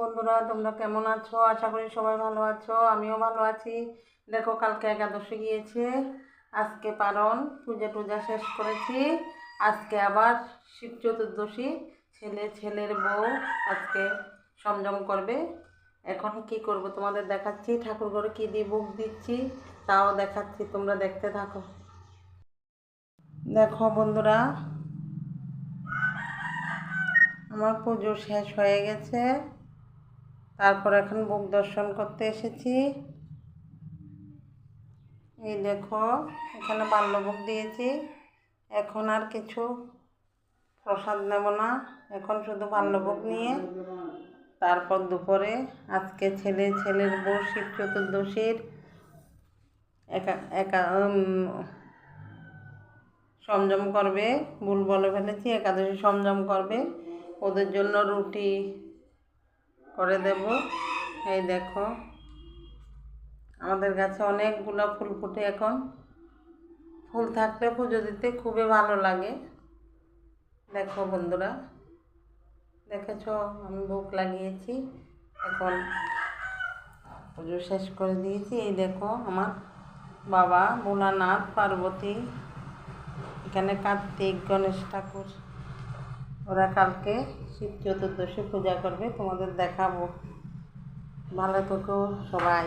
বন্ধুরা, তোমরা কেমন আছো? আশা করি সবাই ভালো আছো। আমিও ভালো আছি। দেখো, কালকে একাদশী গিয়েছে, আজকে পারণ পূজা টুজা শেষ করেছি। আজকে আবার শিব চতুর্দশী। ছেলের বউ আজকে সংযম করবে। এখন কি করব তোমাদের দেখাচ্ছি। ঠাকুর ঘরে কী দিয়ে ভোগ দিচ্ছি তাও দেখাচ্ছি, তোমরা দেখতে থাকো। দেখো বন্ধুরা, আমার পুজো শেষ হয়ে গেছে। তারপর এখন ভোগ দর্শন করতে এসেছি। এই দেখো, এখানে বাল্যভোগ দিয়েছি। এখন আর কিছু প্রসাদ নেব না, এখন শুধু বাল্যভোগ নিয়ে তারপর দুপুরে আজকে ছেলের বউ শিব চতুর্দশীর একা সংযম করবে। ভুল বলে ফেলেছি, একাদশী সংযম করবে। ওদের জন্য রুটি করে দেব। এই দেখো, আমাদের গাছে অনেকগুলো ফুল ফুটে। এখন ফুল থাকলে পুজো দিতে খুবই ভালো লাগে। দেখো বন্ধুরা, দেখেছো আমি ভোগ লাগিয়েছি। এখন পুজো শেষ করে দিয়েছি। এই দেখো, আমার বাবা ভোলানাথ, পার্বতী, এখানে কার্তিক, গণেশ ঠাকুর, ওরা কালকে শিব চতুর্দশী পূজা করবে, তোমাদের দেখাবো। ভালো থেকো সবাই।